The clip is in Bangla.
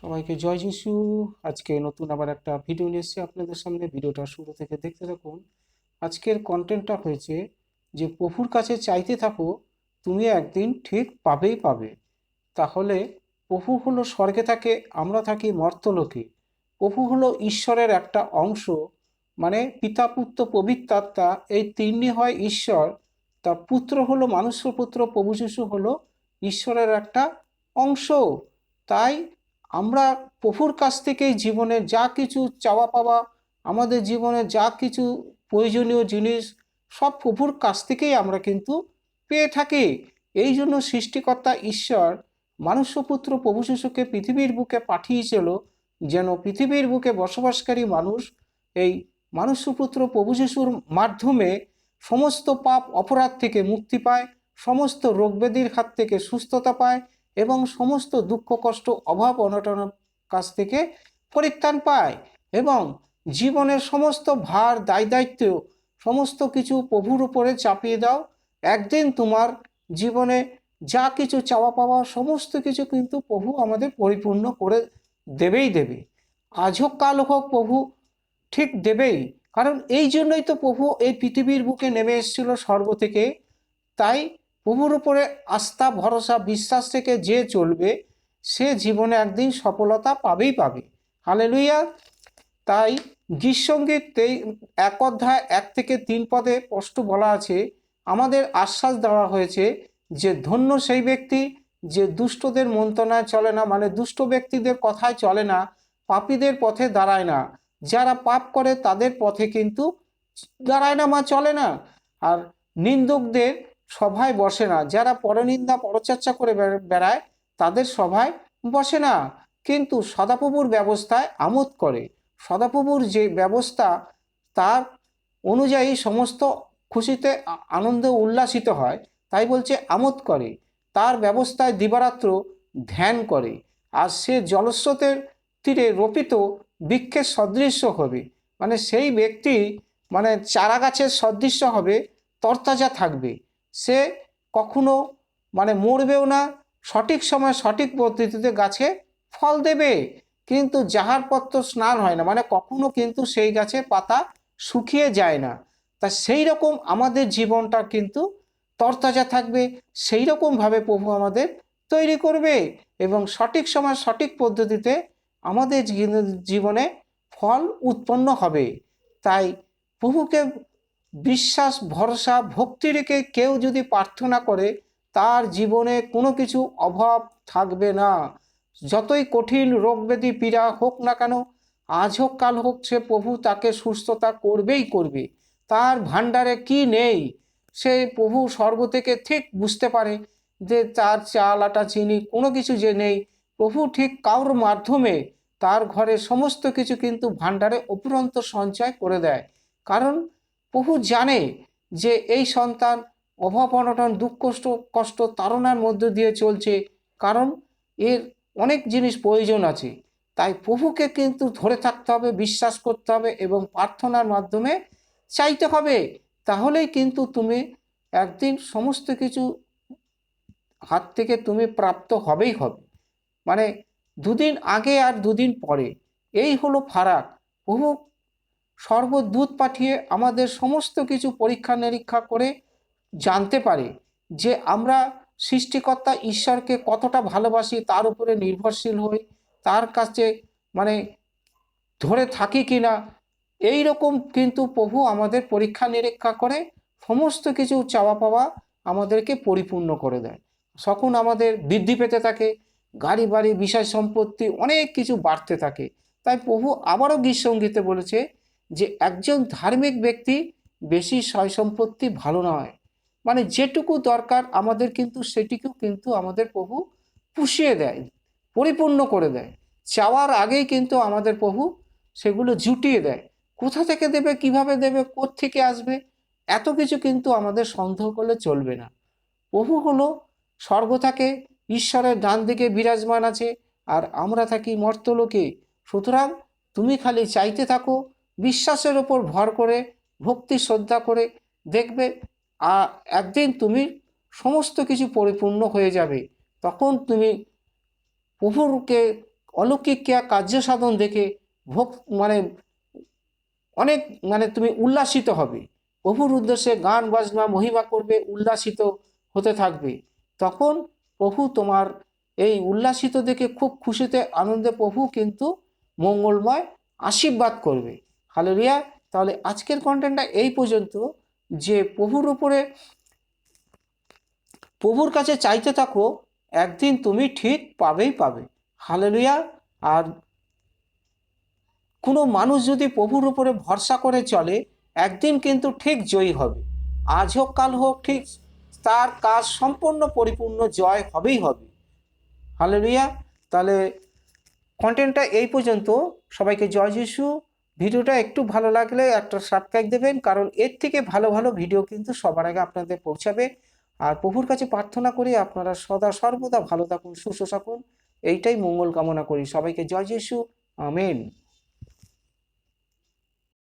সবাইকে জয় যিশু। আজকে নতুন আবার একটা ভিডিও নিয়ে এসেছি আপনাদের সামনে। ভিডিওটা শুরু থেকে দেখতে থাকুন। আজকের কন্টেন্টটা হয়েছে যে প্রভুর কাছে চাইতে থাকো, তুমি একদিন ঠিক পাবেই পাবে। তাহলে প্রভু হলো স্বর্গে থাকে, আমরা থাকি মর্তলোকে। প্রভু হলো ঈশ্বরের একটা অংশ, মানে পিতা পুত্র পবিত্র আত্মা, এই তিনই হয় ঈশ্বর। তার পুত্র হলো মানুষ্য পুত্র, প্রভু যিশু হলো ঈশ্বরের একটা অংশ। তাই আমরা প্রভুর কাছ থেকেই জীবনে যা কিছু চাওয়া পাওয়া, আমাদের জীবনে যা কিছু প্রয়োজনীয় জিনিস, সব প্রভুর কাছ থেকেই আমরা কিন্তু পেয়ে থাকি। এই জন্য সৃষ্টিকর্তা ঈশ্বর মানুষ্যপুত্র প্রভু শিশুকে পৃথিবীর বুকে পাঠিয়েছিল, যেন পৃথিবীর বুকে বসবাসকারী মানুষ এই মানুষ্যপুত্র প্রভু শিশুর মাধ্যমে সমস্ত পাপ অপরাধ থেকে মুক্তি পায়, সমস্ত রোগব্যাধির হাত থেকে সুস্থতা পায় এবং সমস্ত দুঃখ কষ্ট অভাব অনটনের কাছ থেকে পরিত্রাণ পায় এবং জীবনের সমস্ত ভার দায় দায়িত্ব সমস্ত কিছু প্রভুর উপরে চাপিয়ে দাও। একদিন তোমার জীবনে যা কিছু চাওয়া পাওয়া সমস্ত কিছু কিন্তু প্রভু আমাদের পরিপূর্ণ করে দেবেই দেবে। আজ হোক কাল হোক প্রভু ঠিক দেবেই। কারণ এই জন্যই তো প্রভু এই পৃথিবীর বুকে নেমে এসেছিল স্বর্গ থেকে। তাই প্রভুর উপরে আস্থা ভরসা বিশ্বাস থেকে যে চলবে সে জীবনে একদিন সফলতা পাবেই পাবে। হালেলুয়া। তাই গীতসঙ্গীত এক অধ্যায় 1 থেকে 3 পদে স্পষ্ট বলা আছে, আমাদের আশ্বাস দেওয়া হয়েছে যে ধন্য সেই ব্যক্তি যে দুষ্টদের মন্ত্রণায় চলে না, মানে দুষ্ট ব্যক্তিদের কথায় চলে না, পাপীদের পথে দাঁড়ায় না, যারা পাপ করে তাদের পথে কিন্তু দাঁড়ায় না, চলে না, আর নিন্দুকদের সভায় বসে না, যারা পরনিন্দা পরচর্চা করে বেড়ায় তাদের সভায় বসে না, কিন্তু সদাপ্রভুর ব্যবস্থায় আমোদ করে। সদাপ্রভুর যে ব্যবস্থা তার অনুযায়ী সমস্ত খুশিতে আনন্দে উল্লাসিত হয়, তাই বলছে আমোদ করে, তার ব্যবস্থায় দিবারাত্র ধ্যান করে। আর সে জলস্রোতের তীরে রোপিত বৃক্ষের সদৃশ্য হবে, মানে সেই ব্যক্তি মানে চারা গাছের সদৃশ্য হবে, তরতাজা থাকবে, সে কখনো মানে মরবেও না, সঠিক সময় সঠিক পদ্ধতিতে গাছে ফল দেবে। কিন্তু যাহার পত্র স্নান হয় না, মানে কখনো কিন্তু সেই গাছে পাতা শুকিয়ে যায় না। তা সেই রকম আমাদের জীবনটা কিন্তু তরতাজা থাকবে, সেই রকমভাবে প্রভু আমাদের তৈরি করবে এবং সঠিক সময় সঠিক পদ্ধতিতে আমাদের জীবনে ফল উৎপন্ন হবে। তাই প্রভুকে বিশ্বাস ভরসা ভক্তি রেখে কেউ যদি প্রার্থনা করে, তার জীবনে কোনো কিছু অভাব থাকবে না। যতই কঠিন রোগ ব্যাধি পীড়া হোক না কেন, আজ হোক কাল হোক, সে প্রভু তাকে সুস্থতা করবেই করবে। তার ভাণ্ডারে কি নেই সে প্রভু স্বর্গ থেকে ঠিক বুঝতে পারে, যে তার চাল আটা চিনি কোনো কিছু যে নেই, প্রভু ঠিক কারোর মাধ্যমে তার ঘরে সমস্ত কিছু কিন্তু ভাণ্ডারে অপুরন্ত সঞ্চয় করে দেয়। কারণ প্রভু জানে যে এই সন্তান অভাব অনটন দুঃখ কষ্ট কষ্ট তাড়নার মধ্য দিয়ে চলছে, কারণ এর অনেক জিনিস প্রয়োজন আছে। তাই প্রভুকে কিন্তু ধরে থাকতে হবে, বিশ্বাস করতে হবে এবং প্রার্থনার মাধ্যমে চাইতে হবে। তাহলেই কিন্তু তুমি একদিন সমস্ত কিছু হাত থেকে তুমি প্রাপ্ত হবেই হবে। মানে দুদিন আগে আর দুদিন পরে, এই হলো ফারাক। প্রভু স্বর্গদূত পাঠিয়ে আমাদের সমস্ত কিছু পরীক্ষা নিরীক্ষা করে জানতে পারে যে আমরা সৃষ্টিকর্তা ঈশ্বরকে কতটা ভালোবাসি, তার উপরে নির্ভরশীল হই, তার কাছে মানে ধরে থাকি কিনা। এই রকম কিন্তু প্রভু আমাদের পরীক্ষা নিরীক্ষা করে সমস্ত কিছু চাওয়া পাওয়া আমাদেরকে পরিপূর্ণ করে দেয়। তখন আমাদের বৃদ্ধি পেতে থাকে, গাড়ি বাড়ি বিষয় সম্পত্তি অনেক কিছু বাড়তে থাকে। তাই প্রভু আবারও গীত সঙ্গীতে বলেছে যে একজন ধার্মিক ব্যক্তি বেশি সয় সম্পত্তি ভালো নয়, মানে যেটুকু দরকার আমাদের কিন্তু সেটিকেও কিন্তু আমাদের প্রভু পুষিয়ে দেয়, পরিপূর্ণ করে দেয়। চাওয়ার আগেই কিন্তু আমাদের প্রভু সেগুলো জুটিয়ে দেয়। কোথা থেকে দেবে, কিভাবে দেবে, কোত্থেকে আসবে, এত কিছু কিন্তু আমাদের সন্দেহ করলে চলবে না। প্রভু হলো স্বর্গ থাকে, ঈশ্বরের ডান দিকে বিরাজমান আছে, আর আমরা থাকি মর্তলোকে। সুতরাং তুমি খালি চাইতে থাকো, বিশ্বাসের ওপর ভর করে ভক্তি শ্রদ্ধা করে, দেখবে একদিন তুমি সমস্ত কিছু পরিপূর্ণ হয়ে যাবে। তখন তুমি প্রভুকে অলৌকিক ক্রিয়া কার্য সাধন দেখে ভোগ মানে অনেক তুমি উল্লাসিত হবে, প্রভুর উদ্দেশ্যে গান বাজনা মহিমা করবে, উল্লাসিত হতে থাকবে। তখন প্রভু তোমার এই উল্লাসিত দেখে খুব খুশিতে আনন্দে প্রভু কিন্তু মঙ্গলময় আশীর্বাদ করবে। হালেলুয়া। তাহলে আজকের কন্টেন্টটা এই পর্যন্ত, যে প্রভুর কাছে চাইতে থাকো, একদিন তুমি ঠিক পাবেই পাবে। হালেলুয়া। আর কোনো মানুষ যদি প্রভুর উপরে ভরসা করে চলে, একদিন কিন্তু ঠিক জয়ী হবে। আজ হোক কাল হোক, ঠিক তার কাজ সম্পূর্ণ পরিপূর্ণ জয় হবেই হবে। হালেলুয়া। তাহলে কন্টেন্টটা এই পর্যন্ত। সবাইকে জয় যিশু। ভিডিওটা একটু ভালো লাগলে একটা সাবস্ক্রাইব দেবেন, কারণ এর থেকে ভালো ভালো ভিডিও কিন্তু সবার আগে আপনাদের পৌঁছাবে। আর প্রভুর কাছে প্রার্থনা করি আপনারা সদা সর্বদা ভালো থাকুন, সুস্থ থাকুন, এইটাই মঙ্গল কামনা করি। সবাইকে জয় যিশু। আমেন।